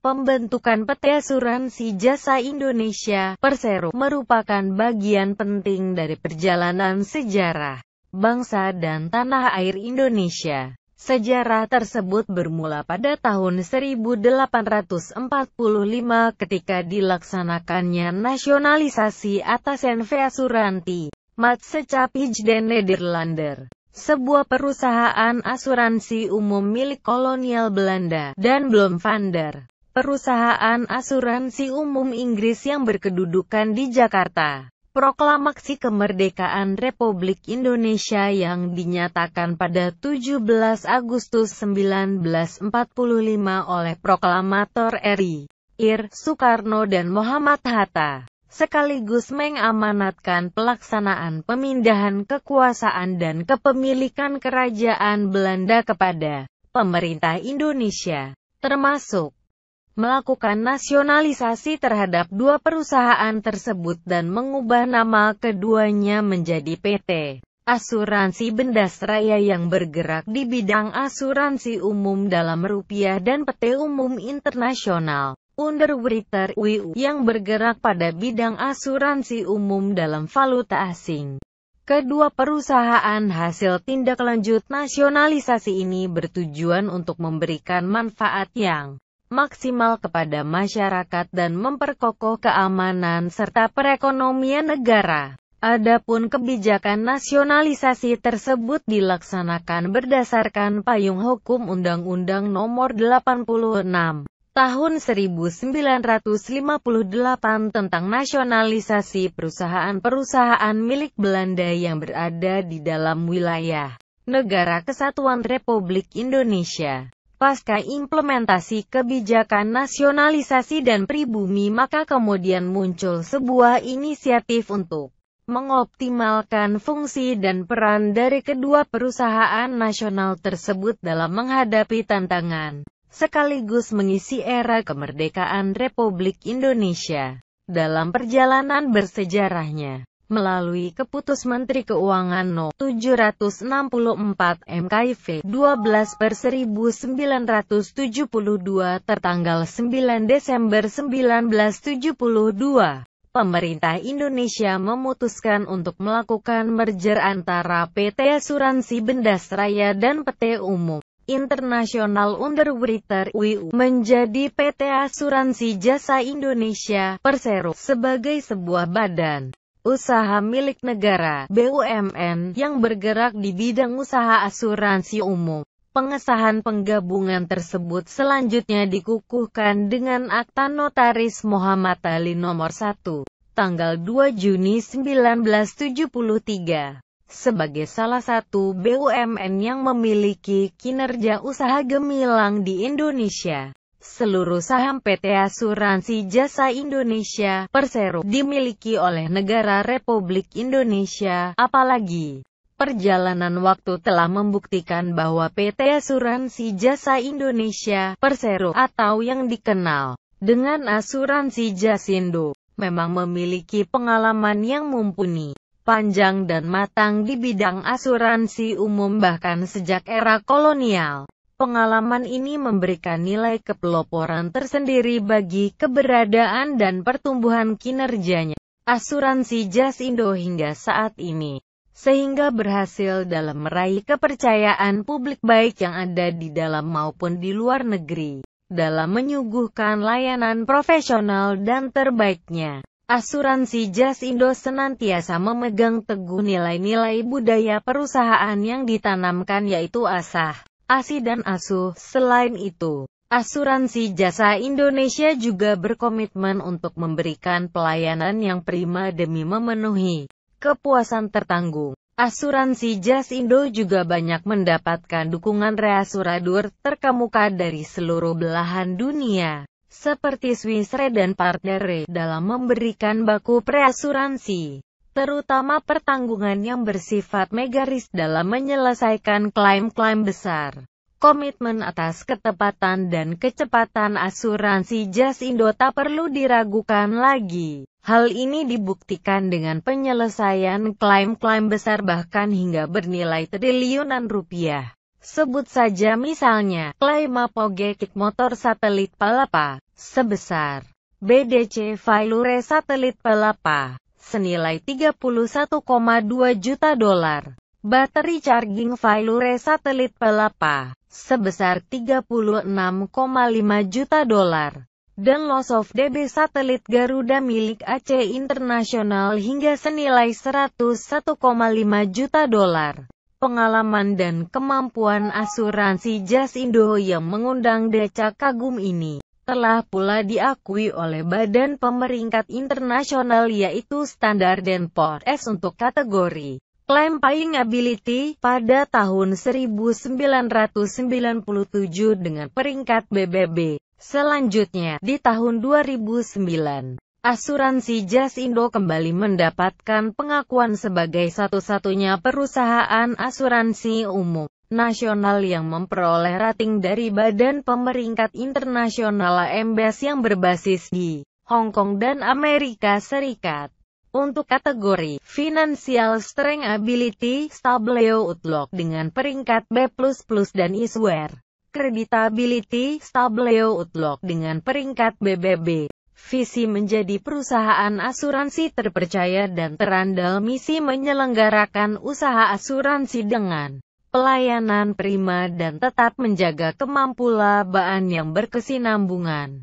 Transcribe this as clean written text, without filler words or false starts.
Pembentukan PT Asuransi Jasa Indonesia, Persero, merupakan bagian penting dari perjalanan sejarah bangsa dan tanah air Indonesia. Sejarah tersebut bermula pada tahun 1845 ketika dilaksanakannya nasionalisasi atas NV Asuranti, Maatschappij den Nederlander, sebuah perusahaan asuransi umum milik kolonial Belanda, dan Blom Vander, perusahaan asuransi umum Inggris yang berkedudukan di Jakarta. Proklamasi Kemerdekaan Republik Indonesia yang dinyatakan pada 17 Agustus 1945 oleh Proklamator RI, Ir. Soekarno dan Muhammad Hatta, sekaligus mengamanatkan pelaksanaan pemindahan kekuasaan dan kepemilikan kerajaan Belanda kepada pemerintah Indonesia, termasuk melakukan nasionalisasi terhadap dua perusahaan tersebut dan mengubah nama keduanya menjadi PT Asuransi Bendasraya yang bergerak di bidang asuransi umum dalam rupiah dan PT Umum Internasional Underwriter (WIU) yang bergerak pada bidang asuransi umum dalam valuta asing. Kedua perusahaan hasil tindak lanjut nasionalisasi ini bertujuan untuk memberikan manfaat yang maksimal kepada masyarakat dan memperkokoh keamanan serta perekonomian negara. Adapun kebijakan nasionalisasi tersebut dilaksanakan berdasarkan payung hukum Undang-Undang Nomor 86 Tahun 1958 tentang nasionalisasi perusahaan-perusahaan milik Belanda yang berada di dalam wilayah Negara Kesatuan Republik Indonesia. Pasca implementasi kebijakan nasionalisasi dan pribumi, maka kemudian muncul sebuah inisiatif untuk mengoptimalkan fungsi dan peran dari kedua perusahaan nasional tersebut dalam menghadapi tantangan, sekaligus mengisi era kemerdekaan Republik Indonesia. Dalam perjalanan bersejarahnya, melalui Keputus Menteri Keuangan No. 764 MKIV 12/1972 tertanggal 9 Desember 1972, pemerintah Indonesia memutuskan untuk melakukan merger antara PT Asuransi Bendasraya dan PT Umum Internasional Underwriter (WIU) menjadi PT Asuransi Jasa Indonesia, Persero, sebagai sebuah badan usaha milik negara (BUMN) yang bergerak di bidang usaha asuransi umum. Pengesahan penggabungan tersebut selanjutnya dikukuhkan dengan Akta Notaris Muhammad Ali Nomor 1, tanggal 2 Juni 1973, sebagai salah satu BUMN yang memiliki kinerja usaha gemilang di Indonesia. Seluruh saham PT Asuransi Jasa Indonesia, Persero, dimiliki oleh negara Republik Indonesia, apalagi perjalanan waktu telah membuktikan bahwa PT Asuransi Jasa Indonesia, Persero, atau yang dikenal dengan Asuransi Jasindo, memang memiliki pengalaman yang mumpuni, panjang dan matang di bidang asuransi umum bahkan sejak era kolonial. Pengalaman ini memberikan nilai kepeloporan tersendiri bagi keberadaan dan pertumbuhan kinerjanya Asuransi Jasindo hingga saat ini, sehingga berhasil dalam meraih kepercayaan publik baik yang ada di dalam maupun di luar negeri, dalam menyuguhkan layanan profesional dan terbaiknya. Asuransi Jasindo senantiasa memegang teguh nilai-nilai budaya perusahaan yang ditanamkan, yaitu asah, asi dan asuh. Selain itu, Asuransi Jasa Indonesia juga berkomitmen untuk memberikan pelayanan yang prima demi memenuhi kepuasan tertanggung. Asuransi Jasindo juga banyak mendapatkan dukungan reasuradur terkemuka dari seluruh belahan dunia, seperti Swiss Re dan Partner Re, dalam memberikan baku preasuransi, terutama pertanggungan yang bersifat megaris dalam menyelesaikan klaim-klaim besar. Komitmen atas ketepatan dan kecepatan Asuransi Jasindo tak perlu diragukan lagi. Hal ini dibuktikan dengan penyelesaian klaim-klaim besar bahkan hingga bernilai triliunan rupiah. Sebut saja misalnya, klaim Apogee motor satelit Palapa, sebesar BDC Failure satelit Palapa, senilai 31,2 juta dolar. Bateri charging Failure satelit Palapa, sebesar 36,5 juta dolar. Dan loss of DB satelit Garuda milik AC Internasional hingga senilai 101,5 juta dolar. Pengalaman dan kemampuan asuransi Jas Indo yang mengundang decak kagum ini telah pula diakui oleh Badan Pemeringkat Internasional yaitu Standard & Poor's untuk kategori Claim Paying Ability pada tahun 1997 dengan peringkat BBB. Selanjutnya, di tahun 2009, asuransi Jas Indo kembali mendapatkan pengakuan sebagai satu-satunya perusahaan asuransi umum nasional yang memperoleh rating dari Badan Pemeringkat Internasional AMBES yang berbasis di Hong Kong dan Amerika Serikat. Untuk kategori Financial Strength Ability, Stableo Outlook dengan peringkat B++ dan Isware Creditability, Stableo Outlook dengan peringkat BBB. Visi menjadi perusahaan asuransi terpercaya dan terandal, misi menyelenggarakan usaha asuransi dengan pelayanan prima dan tetap menjaga kemampuan yang berkesinambungan.